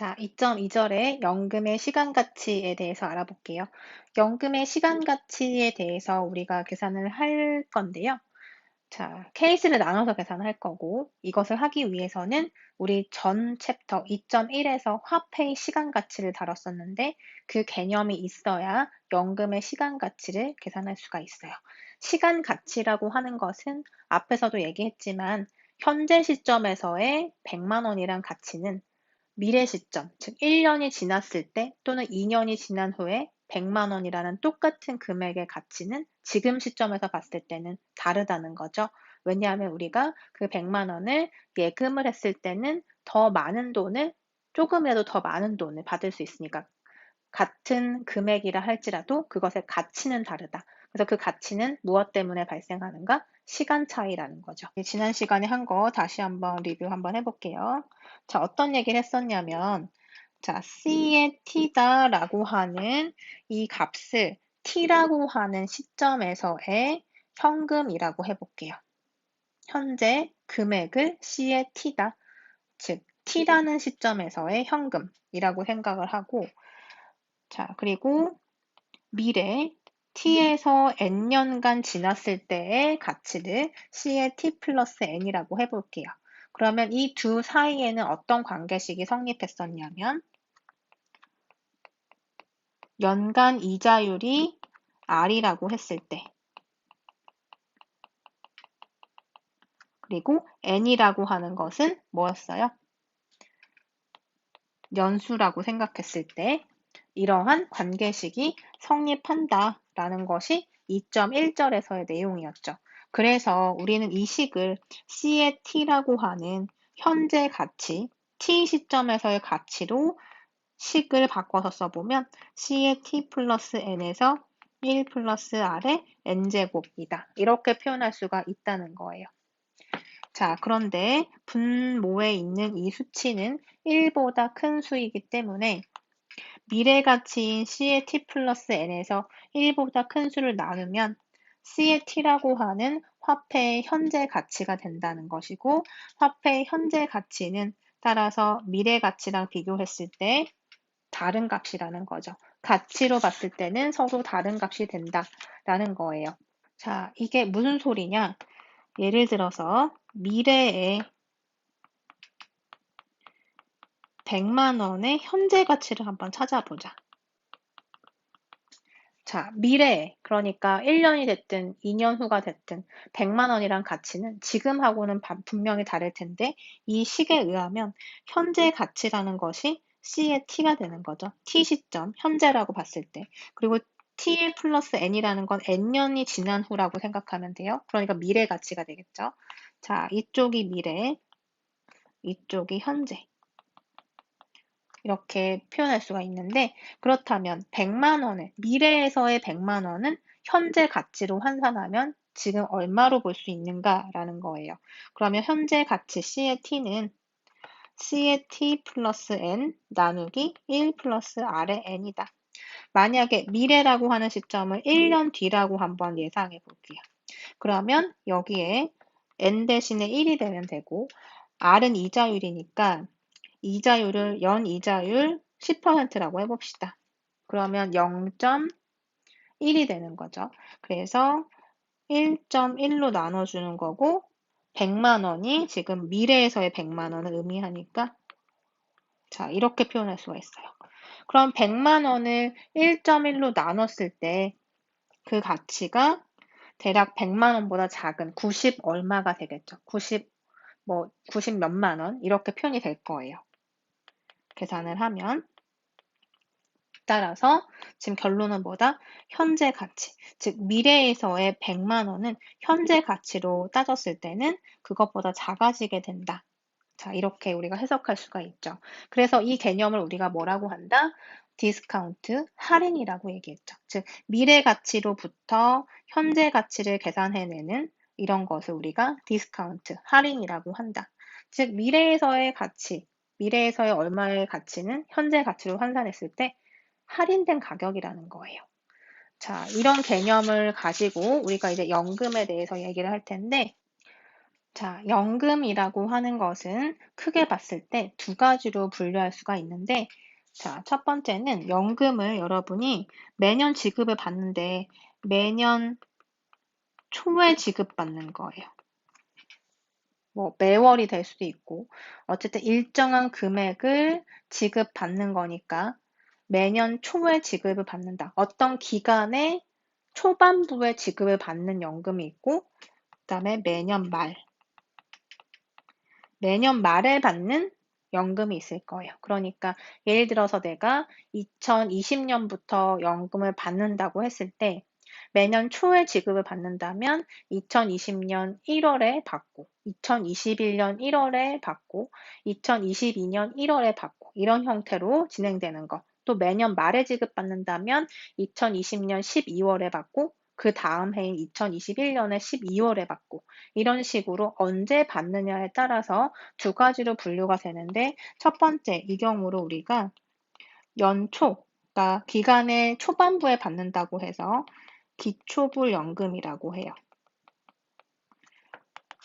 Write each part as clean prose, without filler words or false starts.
자, 2.2절의 연금의 시간 가치에 대해서 알아볼게요. 연금의 시간 가치에 대해서 우리가 계산을 할 건데요. 자, 케이스를 나눠서 계산할 거고, 이것을 하기 위해서는 우리 전 챕터 2.1에서 화폐의 시간 가치를 다뤘었는데, 그 개념이 있어야 연금의 시간 가치를 계산할 수가 있어요. 시간 가치라고 하는 것은 앞에서도 얘기했지만, 현재 시점에서의 100만 원이란 가치는 미래 시점, 즉 1년이 지났을 때 또는 2년이 지난 후에 100만 원이라는 똑같은 금액의 가치는 지금 시점에서 봤을 때는 다르다는 거죠. 왜냐하면 우리가 그 100만 원을 예금을 했을 때는 더 많은 돈을, 조금이라도 더 많은 돈을 받을 수 있으니까 같은 금액이라 할지라도 그것의 가치는 다르다. 그래서 그 가치는 무엇 때문에 발생하는가? 시간 차이라는 거죠. 지난 시간에 한 거 다시 한번 리뷰 한번 해볼게요. 자, 어떤 얘기를 했었냐면, 자, C의 T다라고 하는 이 값을 T라고 하는 시점에서의 현금이라고 해볼게요. 현재 금액을 C의 T다. 즉, T라는 시점에서의 현금이라고 생각을 하고, 자, 그리고 미래 t에서 n년간 지났을 때의 가치를 c의 t 플러스 n이라고 해볼게요. 그러면 이 두 사이에는 어떤 관계식이 성립했었냐면 연간 이자율이 r이라고 했을 때 그리고 n이라고 하는 것은 뭐였어요? 연수라고 생각했을 때 이러한 관계식이 성립한다라는 것이 2.1절에서의 내용이었죠. 그래서 우리는 이 식을 C의 T라고 하는 현재 가치, T 시점에서의 가치로 식을 바꿔서 써보면 C의 T 플러스 N에서 1 플러스 R의 N제곱이다. 이렇게 표현할 수가 있다는 거예요. 자, 그런데 분모에 있는 이 수치는 1보다 큰 수이기 때문에 미래 가치인 C의 T 플러스 N에서 1보다 큰 수를 나누면 C의 T라고 하는 화폐의 현재 가치가 된다는 것이고 화폐의 현재 가치는 따라서 미래 가치랑 비교했을 때 다른 값이라는 거죠. 가치로 봤을 때는 서로 다른 값이 된다라는 거예요. 자, 이게 무슨 소리냐? 예를 들어서 미래에 100만 원의 현재 가치를 한번 찾아보자. 자, 미래에, 그러니까 1년이 됐든 2년 후가 됐든 100만 원이란 가치는 지금하고는 분명히 다를 텐데 이 식에 의하면 현재 가치라는 것이 C의 T가 되는 거죠. T 시점, 현재라고 봤을 때. 그리고 T 플러스 N이라는 건 N년이 지난 후라고 생각하면 돼요. 그러니까 미래 가치가 되겠죠. 자, 이쪽이 미래, 이쪽이 현재. 이렇게 표현할 수가 있는데 그렇다면 100만 원을 미래에서의 100만 원은 현재 가치로 환산하면 지금 얼마로 볼 수 있는가라는 거예요. 그러면 현재 가치 C의 T는 C의 T 플러스 N 나누기 1 플러스 R의 N이다. 만약에 미래라고 하는 시점을 1년 뒤라고 한번 예상해 볼게요. 그러면 여기에 N 대신에 1이 되면 되고 R은 이자율이니까 이자율을 연이자율 10%라고 해봅시다. 그러면 0.1이 되는 거죠. 그래서 1.1로 나눠주는 거고 100만 원이 지금 미래에서의 100만 원을 의미하니까 자 이렇게 표현할 수가 있어요. 그럼 100만 원을 1.1로 나눴을 때 그 가치가 대략 100만 원보다 작은 90 얼마가 되겠죠. 90 몇만 원 이렇게 표현이 될 거예요. 계산을 하면 따라서 지금 결론은 뭐다? 현재 가치, 즉 미래에서의 100만 원은 현재 가치로 따졌을 때는 그것보다 작아지게 된다. 자, 이렇게 우리가 해석할 수가 있죠. 그래서 이 개념을 우리가 뭐라고 한다? 디스카운트, 할인이라고 얘기했죠. 즉 미래 가치로부터 현재 가치를 계산해내는 이런 것을 우리가 디스카운트, 할인이라고 한다. 즉 미래에서의 가치, 미래에서의 얼마의 가치는 현재 가치로 환산했을 때 할인된 가격이라는 거예요. 자, 이런 개념을 가지고 우리가 이제 연금에 대해서 얘기를 할 텐데, 자, 연금이라고 하는 것은 크게 봤을 때 두 가지로 분류할 수가 있는데, 자, 첫 번째는 연금을 여러분이 매년 지급을 받는데 매년 초에 지급받는 거예요. 뭐 매월이 될 수도 있고, 어쨌든 일정한 금액을 지급받는 거니까 매년 초에 지급을 받는다. 어떤 기간에 초반부에 지급을 받는 연금이 있고, 그다음에 매년 말에 받는 연금이 있을 거예요. 그러니까 예를 들어서 내가 2020년부터 연금을 받는다고 했을 때 매년 초에 지급을 받는다면 2020년 1월에 받고, 2021년 1월에 받고, 2022년 1월에 받고 이런 형태로 진행되는 거. 또 매년 말에 지급받는다면 2020년 12월에 받고 그 다음 해인 2021년에 12월에 받고 이런 식으로 언제 받느냐에 따라서 두 가지로 분류가 되는데 첫 번째 이 경우로 우리가 연초, 그러니까 기간의 초반부에 받는다고 해서 기초불연금이라고 해요.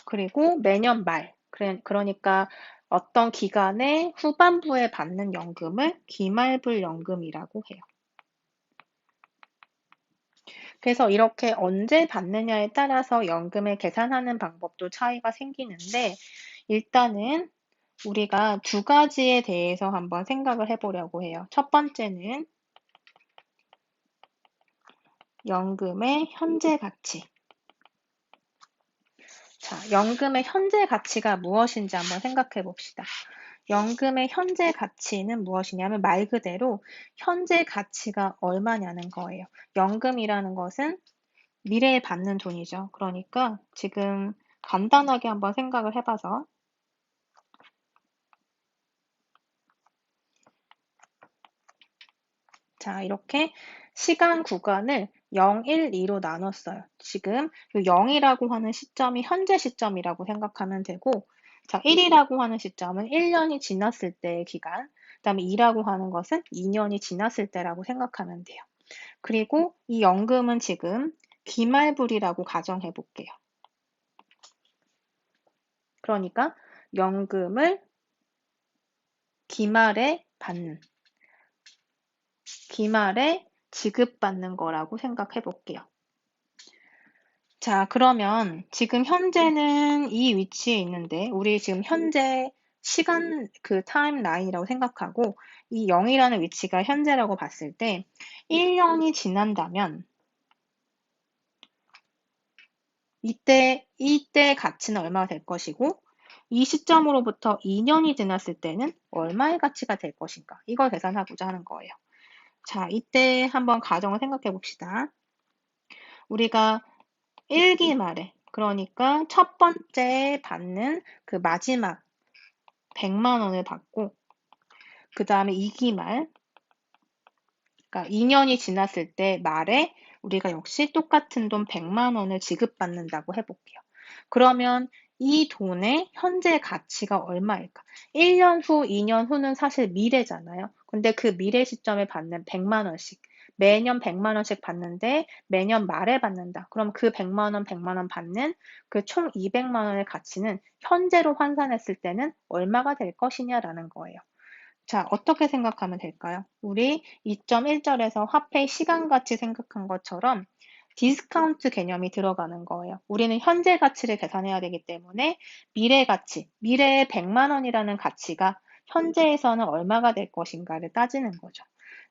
그리고 매년 말, 그러니까 어떤 기간의 후반부에 받는 연금을 기말불연금이라고 해요. 그래서 이렇게 언제 받느냐에 따라서 연금을 계산하는 방법도 차이가 생기는데 일단은 우리가 두 가지에 대해서 한번 생각을 해보려고 해요. 첫 번째는 연금의 현재 가치. 자, 연금의 현재 가치가 무엇인지 한번 생각해 봅시다. 연금의 현재 가치는 무엇이냐면 말 그대로 현재 가치가 얼마냐는 거예요. 연금이라는 것은 미래에 받는 돈이죠. 그러니까 지금 간단하게 한번 생각을 해봐서 자, 이렇게 시간 구간을 0, 1, 2로 나눴어요. 지금 0이라고 하는 시점이 현재 시점이라고 생각하면 되고, 자, 1이라고 하는 시점은 1년이 지났을 때의 기간, 그다음에 2라고 하는 것은 2년이 지났을 때라고 생각하면 돼요. 그리고 이 연금은 지금 기말불이라고 가정해 볼게요. 그러니까 연금을 기말에 받는, 기말에 지급받는 거라고 생각해 볼게요. 자, 그러면 지금 현재는 이 위치에 있는데, 우리 지금 현재 시간 그 타임라인이라고 생각하고, 이 0이라는 위치가 현재라고 봤을 때, 1년이 지난다면, 이때 가치는 얼마가 될 것이고, 이 시점으로부터 2년이 지났을 때는 얼마의 가치가 될 것인가? 이걸 계산하고자 하는 거예요. 자, 이때 한번 가정을 생각해 봅시다. 우리가 1기 말에, 그러니까 첫 번째 받는 그 마지막 100만 원을 받고, 그 다음에 2기 말, 그러니까 2년이 지났을 때 말에 우리가 역시 똑같은 돈 100만 원을 지급받는다고 해볼게요. 그러면 이 돈의 현재 가치가 얼마일까? 1년 후, 2년 후는 사실 미래잖아요. 근데 그 미래 시점에 받는 100만 원씩, 매년 100만 원씩 받는데 매년 말에 받는다. 그럼 그 100만 원, 100만 원 받는 그 총 200만 원의 가치는 현재로 환산했을 때는 얼마가 될 것이냐라는 거예요. 자, 어떻게 생각하면 될까요? 우리 2.1절에서 화폐 시간가치 생각한 것처럼 디스카운트 개념이 들어가는 거예요. 우리는 현재 가치를 계산해야 되기 때문에 미래 가치, 미래의 100만 원이라는 가치가 현재에서는 얼마가 될 것인가를 따지는 거죠.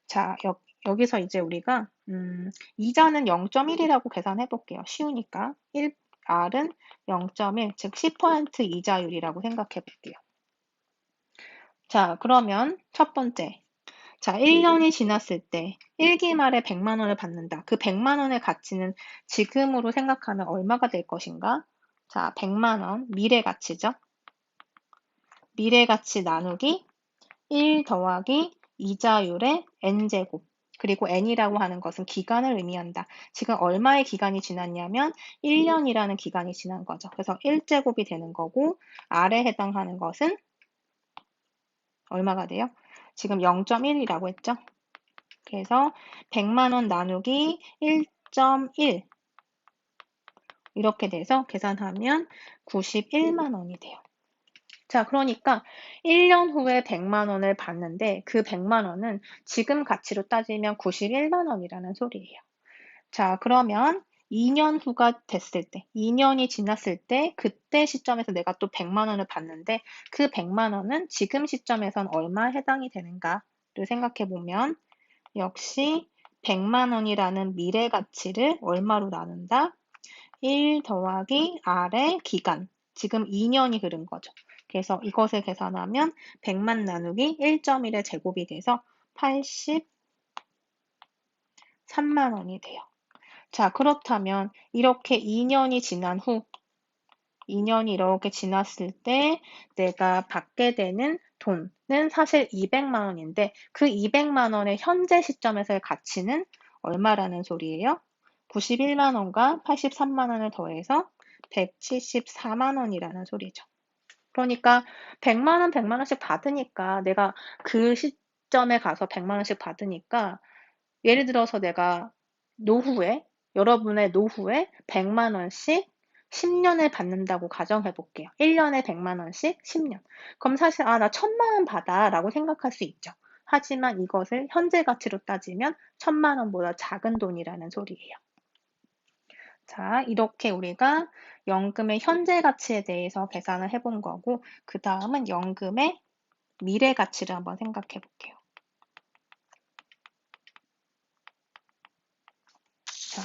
자, 여기서 이제 우리가 이자는 0.1이라고 계산해 볼게요. 쉬우니까. R은 0.1, 즉 10% 이자율이라고 생각해 볼게요. 자, 그러면 첫 번째. 자, 1년이 지났을 때 1기 말에 100만 원을 받는다. 그 100만 원의 가치는 지금으로 생각하면 얼마가 될 것인가? 자, 100만 원 미래 가치죠. 미래 가치 나누기 1 더하기 이자율의 n제곱. 그리고 n이라고 하는 것은 기간을 의미한다. 지금 얼마의 기간이 지났냐면 1년이라는 기간이 지난 거죠. 그래서 1제곱이 되는 거고 R에 해당하는 것은 얼마가 돼요? 지금 0.1이라고 했죠? 그래서 100만 원 나누기 1.1 이렇게 돼서 계산하면 91만 원이 돼요. 자, 그러니까 1년 후에 100만 원을 받는데 그 100만 원은 지금 가치로 따지면 91만 원이라는 소리예요. 자, 그러면 2년 후가 됐을 때, 2년이 지났을 때 그때 시점에서 내가 또 100만 원을 받는데 그 100만 원은 지금 시점에선 얼마에 해당이 되는가를 생각해 보면 역시 100만 원이라는 미래 가치를 얼마로 나눈다? 1 더하기 R의 기간. 지금 2년이 흐른 거죠. 그래서 이것을 계산하면 100만 나누기 1.1의 제곱이 돼서 83만 원이 돼요. 자, 그렇다면 이렇게 2년이 지난 후, 2년이 이렇게 지났을 때 내가 받게 되는 돈은 사실 200만 원인데 그 200만 원의 현재 시점에서의 가치는 얼마라는 소리예요? 91만 원과 83만 원을 더해서 174만 원이라는 소리죠. 그러니까 100만 원, 100만 원씩 받으니까 내가 그 시점에 가서 100만 원씩 받으니까 예를 들어서 내가 노후에 여러분의 노후에 100만 원씩 10년을 받는다고 가정해 볼게요. 1년에 100만 원씩 10년. 그럼 사실 나 1000만 원 받아 라고 생각할 수 있죠. 하지만 이것을 현재 가치로 따지면 1000만 원보다 작은 돈이라는 소리예요. 자, 이렇게 우리가 연금의 현재 가치에 대해서 계산을 해본 거고, 그 다음은 연금의 미래 가치를 한번 생각해 볼게요. 자,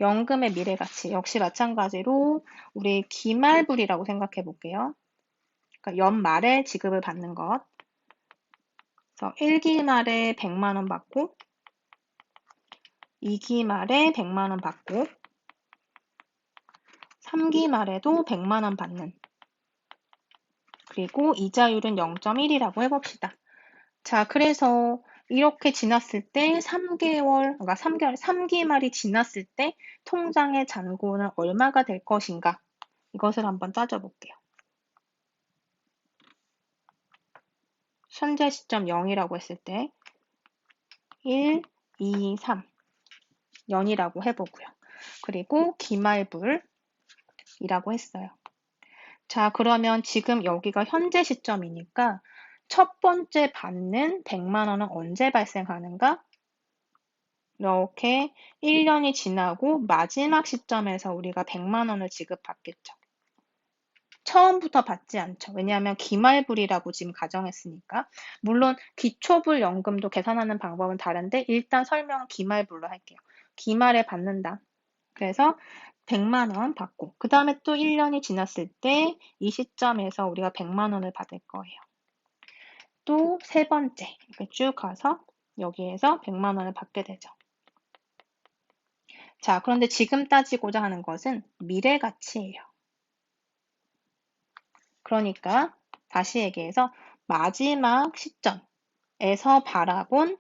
연금의 미래 가치. 역시 마찬가지로 우리 기말불이라고 생각해 볼게요. 그러니까 연말에 지급을 받는 것. 그래서 1기 말에 100만 원 받고, 2기 말에 100만 원 받고, 3기 말에도 100만 원 받는. 그리고 이자율은 0.1이라고 해봅시다. 자, 그래서 이렇게 지났을 때 3개월, 그러니까 3개월, 3기 말이 지났을 때 통장의 잔고는 얼마가 될 것인가? 이것을 한번 따져볼게요. 현재 시점 0이라고 했을 때 1, 2, 3 0이라고 해보고요. 그리고 기말불이라고 했어요. 자, 그러면 지금 여기가 현재 시점이니까 첫 번째 받는 100만 원은 언제 발생하는가? 이렇게 1년이 지나고 마지막 시점에서 우리가 100만 원을 지급받겠죠. 처음부터 받지 않죠. 왜냐하면 기말불이라고 지금 가정했으니까. 물론 기초불 연금도 계산하는 방법은 다른데 일단 설명은 기말불로 할게요. 기말에 받는다. 그래서 100만 원 받고 그 다음에 또 1년이 지났을 때 이 시점에서 우리가 100만 원을 받을 거예요. 또 세 번째 이렇게 쭉 가서 여기에서 100만 원을 받게 되죠. 자, 그런데 지금 따지고자 하는 것은 미래 가치예요. 그러니까 다시 얘기해서 마지막 시점에서 바라본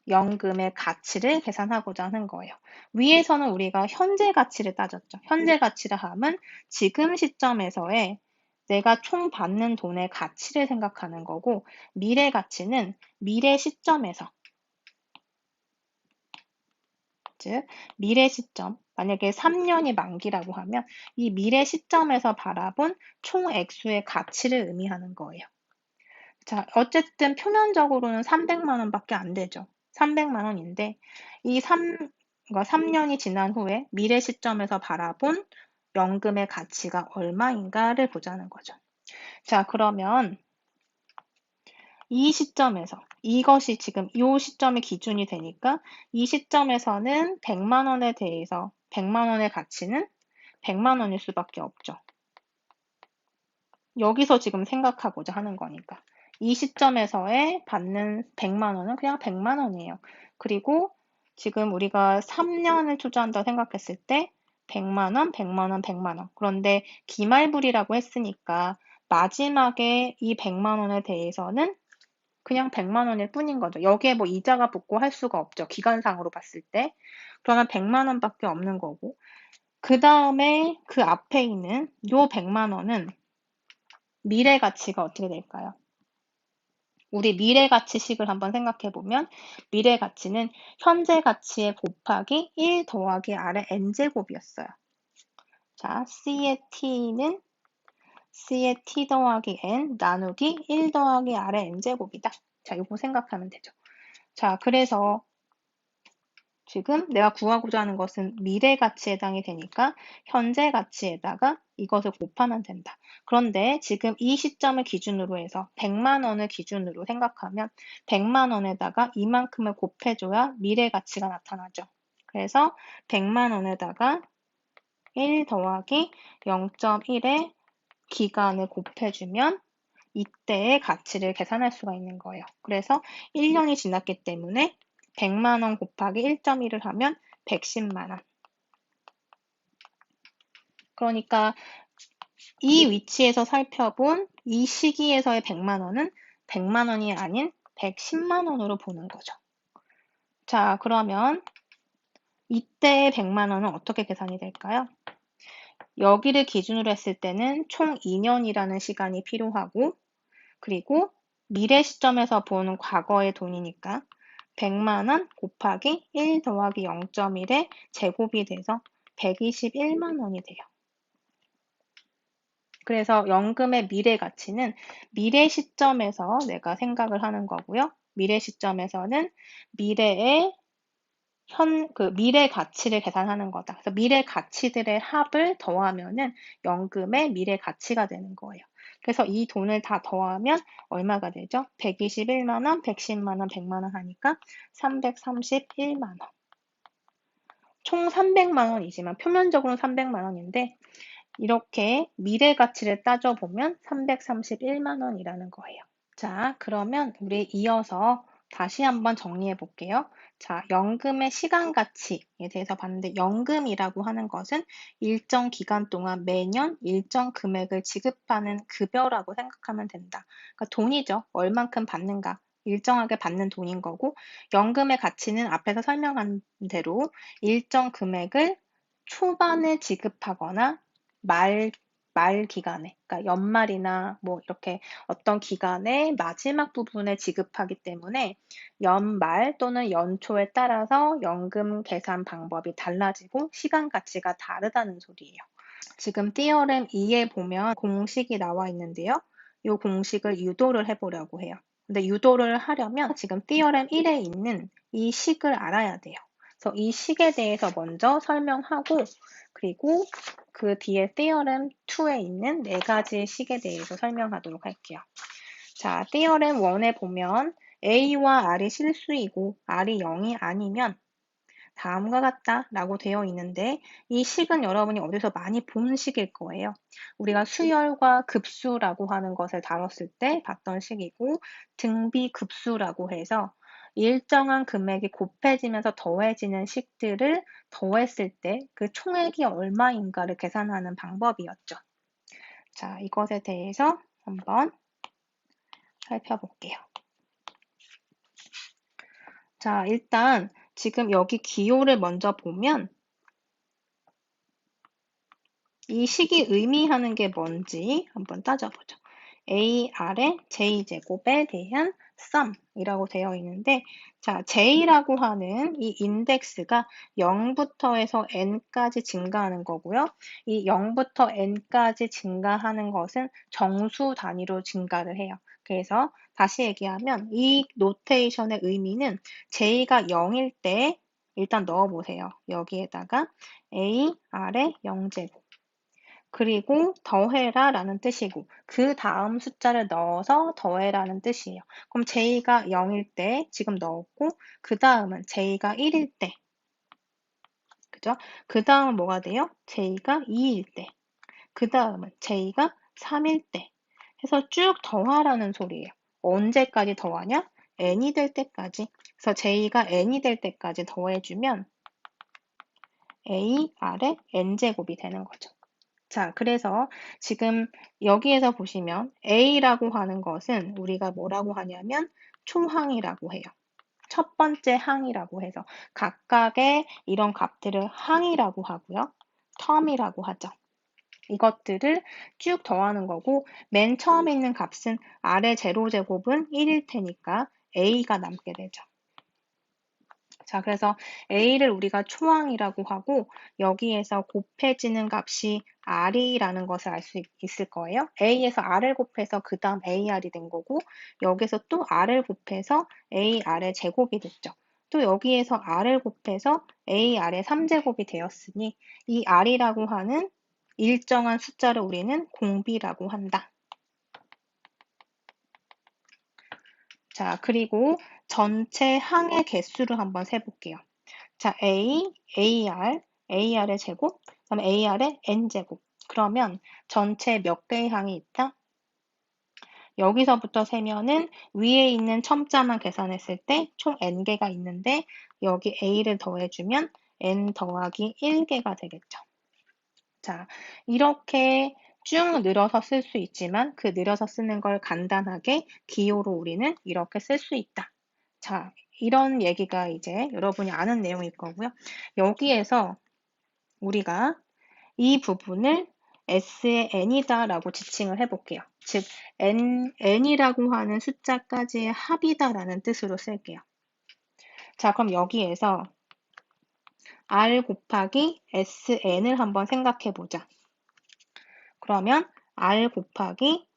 연금의 가치를 계산하고자 하는 거예요. 위에서는 우리가 현재 가치를 따졌죠. 현재 가치라 함은 지금 시점에서의 내가 총 받는 돈의 가치를 생각하는 거고 미래 가치는 미래 시점에서 즉 미래 시점 만약에 3년이 만기라고 하면 이 미래 시점에서 바라본 총 액수의 가치를 의미하는 거예요. 자, 어쨌든 표면적으로는 300만 원밖에 안 되죠. 300만 원인데 이 3년이 지난 후에 미래 시점에서 바라본 연금의 가치가 얼마인가를 보자는 거죠. 자, 그러면 이 시점에서 이것이 지금 이 시점이 기준이 되니까 이 시점에서는 100만 원에 대해서 100만 원의 가치는 100만 원일 수밖에 없죠. 여기서 지금 생각하고자 하는 거니까. 이 시점에서의 받는 100만 원은 그냥 100만 원이에요. 그리고 지금 우리가 3년을 투자한다고 생각했을 때 100만 원, 100만 원, 100만 원. 그런데 기말불이라고 했으니까 마지막에 이 100만 원에 대해서는 그냥 100만 원일 뿐인 거죠. 여기에 뭐 이자가 붙고 할 수가 없죠. 기간상으로 봤을 때. 그러면 100만 원밖에 없는 거고. 그 다음에 그 앞에 있는 요 100만 원은 미래 가치가 어떻게 될까요? 우리 미래 가치식을 한번 생각해 보면 미래 가치는 현재 가치에 곱하기 1 더하기 R의 n제곱이었어요. 자, C의 T는 C의 T 더하기 N 나누기 1 더하기 R의 N제곱이다. 자, 이거 생각하면 되죠. 자, 그래서 지금 내가 구하고자 하는 것은 미래 가치에 해당이 되니까 현재 가치에다가 이것을 곱하면 된다. 그런데 지금 이 시점을 기준으로 해서 100만 원을 기준으로 생각하면 100만 원에다가 이만큼을 곱해줘야 미래 가치가 나타나죠. 그래서 100만 원에다가 1 더하기 0.1의 기간을 곱해주면 이때의 가치를 계산할 수가 있는 거예요. 그래서 1년이 지났기 때문에 100만 원 곱하기 1.1을 하면 110만 원. 그러니까 이 위치에서 살펴본 이 시기에서의 100만 원은 100만 원이 아닌 110만 원으로 보는 거죠. 자, 그러면 이때의 100만 원은 어떻게 계산이 될까요? 여기를 기준으로 했을 때는 총 2년이라는 시간이 필요하고, 그리고 미래 시점에서 보는 과거의 돈이니까 100만 원 곱하기 1 더하기 0.1의 제곱이 돼서 121만 원이 돼요. 그래서 연금의 미래 가치는 미래 시점에서 내가 생각을 하는 거고요. 미래 시점에서는 미래의 미래 가치를 계산하는 거다. 그래서 미래 가치들의 합을 더하면은 연금의 미래 가치가 되는 거예요. 그래서 이 돈을 다 더하면 얼마가 되죠? 121만 원, 110만 원, 100만 원 하니까 331만 원. 총 300만 원이지만 표면적으로는 300만 원인데 이렇게 미래 가치를 따져보면 331만 원이라는 거예요. 자, 그러면 우리 이어서 다시 한번 정리해 볼게요. 자, 연금의 시간 가치에 대해서 봤는데 연금이라고 하는 것은 일정 기간 동안 매년 일정 금액을 지급하는 급여라고 생각하면 된다. 그러니까 돈이죠. 얼만큼 받는가. 일정하게 받는 돈인 거고 연금의 가치는 앞에서 설명한 대로 일정 금액을 초반에 지급하거나 말 기간에, 그러니까 연말이나 뭐 이렇게 어떤 기간의 마지막 부분에 지급하기 때문에 연말 또는 연초에 따라서 연금 계산 방법이 달라지고 시간 가치가 다르다는 소리예요. 지금 띠어렘 2에 보면 공식이 나와 있는데요. 이 공식을 유도를 해보려고 해요. 근데 유도를 하려면 지금 띠어렘 1에 있는 이 식을 알아야 돼요. 그래서 이 식에 대해서 먼저 설명하고 그리고 그 뒤에 띠어렘 2에 있는 네 가지 식에 대해서 설명하도록 할게요. 자, 띠어렘 1에 보면 A와 R이 실수이고 R이 0이 아니면 다음과 같다 라고 되어 있는데 이 식은 여러분이 어디서 많이 본 식일 거예요. 우리가 수열과 급수라고 하는 것을 다뤘을 때 봤던 식이고 등비급수라고 해서 일정한 금액이 곱해지면서 더해지는 식들을 더했을 때 그 총액이 얼마인가를 계산하는 방법이었죠. 자, 이것에 대해서 한번 살펴볼게요. 자, 일단 지금 여기 기호를 먼저 보면 이 식이 의미하는 게 뭔지 한번 따져보죠. AR의 J제곱에 대한 sum이라고 되어 있는데, 자, J라고 하는 이 인덱스가 0부터 해서 n까지 증가하는 거고요. 이 0부터 n까지 증가하는 것은 정수 단위로 증가를 해요. 그래서 다시 얘기하면 이 노테이션의 의미는 J가 0일 때 일단 넣어보세요. 여기에다가 AR의 0제곱. 그리고 더해라 라는 뜻이고 그 다음 숫자를 넣어서 더해라는 뜻이에요. 그럼 J가 0일 때 지금 넣었고 그 다음은 J가 1일 때 그죠? 그 다음은 뭐가 돼요? J가 2일 때 그 다음은 J가 3일 때 해서 쭉 더하라는 소리예요. 언제까지 더하냐? n이 될 때까지. 그래서 J가 n이 될 때까지 더해주면 A, R의 n제곱이 되는 거죠. 자, 그래서 지금 여기에서 보시면 A라고 하는 것은 우리가 뭐라고 하냐면 초항이라고 해요. 첫 번째 항이라고 해서 각각의 이런 값들을 항이라고 하고요. 텀이라고 하죠. 이것들을 쭉 더하는 거고 맨 처음에 있는 값은 아래 제로제곱은 1일 테니까 A가 남게 되죠. 자, 그래서 A를 우리가 초항이라고 하고 여기에서 곱해지는 값이 R이라는 것을 알 수 있을 거예요. A에서 R을 곱해서 그 다음 AR이 된 거고 여기서 또 R을 곱해서 AR의 제곱이 됐죠. 또 여기에서 R을 곱해서 AR의 3제곱이 되었으니 이 R이라고 하는 일정한 숫자를 우리는 공비라고 한다. 자, 그리고 전체 항의 개수를 한번 세볼게요. 자, AR의 제곱, 그다음에 AR의 N제곱. 그러면 전체 몇 개의 항이 있다? 여기서부터 세면은 위에 있는 첨자만 계산했을 때 총 N개가 있는데 여기 A를 더해주면 N 더하기 1개가 되겠죠. 자, 이렇게 쭉 늘어서 쓸 수 있지만 그 늘어서 쓰는 걸 간단하게 기호로 우리는 이렇게 쓸 수 있다. 자, 이런 얘기가 이제 여러분이 아는 내용일 거고요. 여기에서 우리가 이 부분을 S의 N이다 라고 지칭을 해볼게요. 즉, N이라고 하는 숫자까지의 합이다 라는 뜻으로 쓸게요. 자, 그럼 여기에서 R 곱하기 SN을 한번 생각해 보자. 그러면 R 곱하기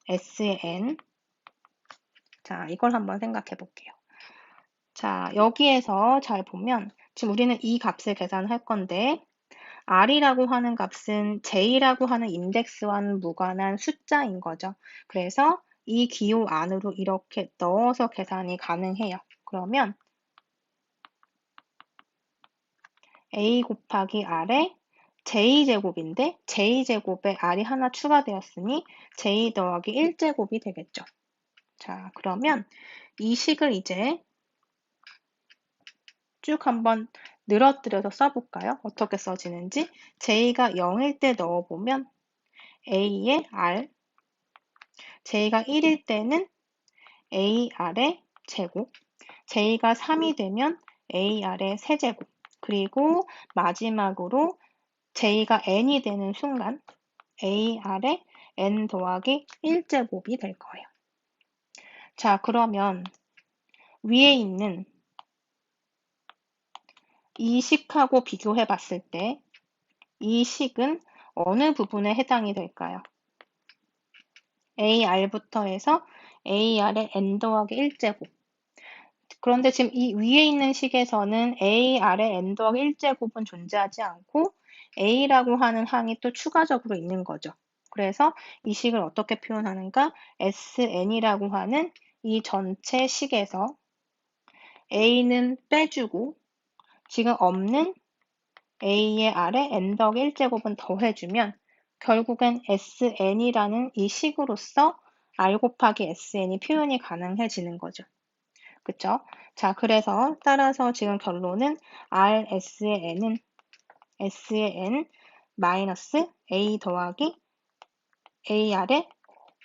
S의 N. 자, 이걸 한번 생각해 볼게요. 자, 여기에서 잘 보면 지금 우리는 이 값을 계산할 건데 R이라고 하는 값은 J라고 하는 인덱스와는 무관한 숫자인 거죠. 그래서 이 기호 안으로 이렇게 넣어서 계산이 가능해요. 그러면 A 곱하기 R에 J제곱인데 J제곱에 R이 하나 추가되었으니 J 더하기 1제곱이 되겠죠. 자, 그러면 이 식을 이제 쭉 한번 늘어뜨려서 써볼까요? 어떻게 써지는지. J가 0일 때 넣어보면 A의 R, J가 1일 때는 AR의 제곱, J가 3이 되면 AR의 세제곱, 그리고 마지막으로 J가 N이 되는 순간 AR의 N 더하기 1제곱이 될 거예요. 자, 그러면 위에 있는 이 식하고 비교해 봤을 때 이 식은 어느 부분에 해당이 될까요? AR부터 해서 AR의 N 더하기 1제곱. 그런데 지금 이 위에 있는 식에서는 AR의 N 더하기 1제곱은 존재하지 않고 A라고 하는 항이 또 추가적으로 있는 거죠. 그래서 이 식을 어떻게 표현하는가? SN이라고 하는 이 전체 식에서 A는 빼주고 지금 없는 A의 R에 N 더하기 1제곱은 더해주면 결국엔 SN이라는 이 식으로서 R 곱하기 SN이 표현이 가능해지는 거죠. 그쵸? 자, 그래서 따라서 지금 결론은 RS의 N은 S의 N 마이너스 A 더하기 AR의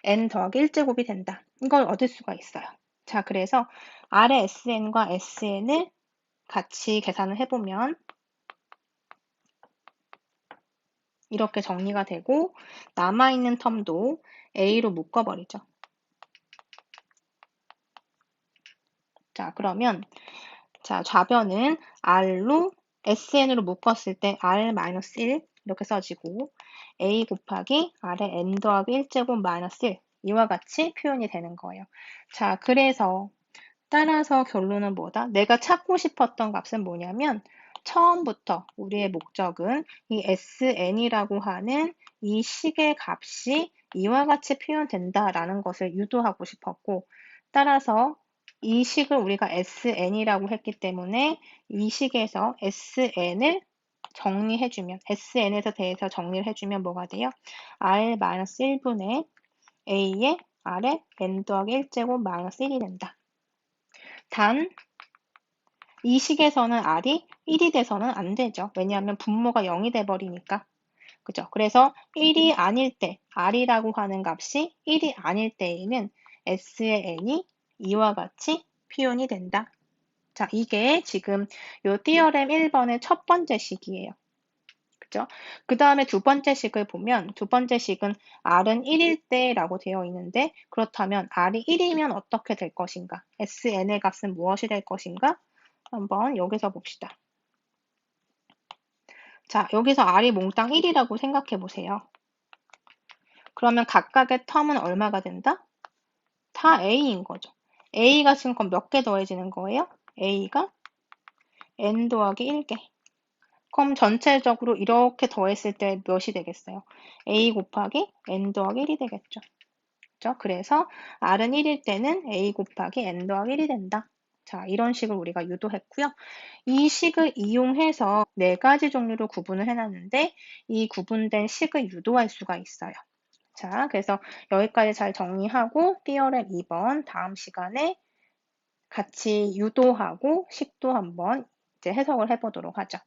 N 더하기 1제곱이 된다. 이걸 얻을 수가 있어요. 자, 그래서 R의 SN과 SN을 같이 계산을 해보면 이렇게 정리가 되고 남아있는 텀도 A로 묶어버리죠. 자, 그러면 자, 좌변은 R로 SN으로 묶었을 때 R-1 이렇게 써지고 A 곱하기 R의 N 더하기 1제곱 마이너스 1 이와 같이 표현이 되는 거예요. 자, 그래서 따라서 결론은 뭐다? 내가 찾고 싶었던 값은 뭐냐면 처음부터 우리의 목적은 이 SN이라고 하는 이 식의 값이 이와 같이 표현된다라는 것을 유도하고 싶었고 따라서 이 식을 우리가 SN이라고 했기 때문에 이 식에서 SN을 정리해주면 SN에서 대해서 정리를 해주면 뭐가 돼요? R-1분의 A의 R의 N 더하기 1제곱 마이너스 1이 된다. 단, 이 식에서는 R이 1이 돼서는 안 되죠. 왜냐하면 분모가 0이 돼버리니까. 그죠? 그래서 1이 아닐 때, R이라고 하는 값이 1이 아닐 때에는 S의 N이 이와 같이 표현이 된다. 자, 이게 지금 요 티어렘 1번의 첫 번째 식이에요. 그죠? 그 다음에 두 번째 식을 보면 두 번째 식은 R은 1일 때라고 되어 있는데 그렇다면 R이 1이면 어떻게 될 것인가? SN의 값은 무엇이 될 것인가? 한번 여기서 봅시다. 자, 여기서 R이 몽땅 1이라고 생각해 보세요. 그러면 각각의 텀은 얼마가 된다? 다 A인 거죠. A가 지금 그럼 몇 개 더해지는 거예요? A가 N 더하기 1개. 그럼 전체적으로 이렇게 더했을 때 몇이 되겠어요? A 곱하기 N 더하기 1이 되겠죠. 그죠? 그래서 R은 1일 때는 A 곱하기 N 더하기 1이 된다. 자, 이런 식을 우리가 유도했고요. 이 식을 이용해서 네 가지 종류로 구분을 해놨는데 이 구분된 식을 유도할 수가 있어요. 자, 그래서 여기까지 잘 정리하고 띠어렘 2번 다음 시간에 같이 유도하고 식도 한번 이제 해석을 해보도록 하죠.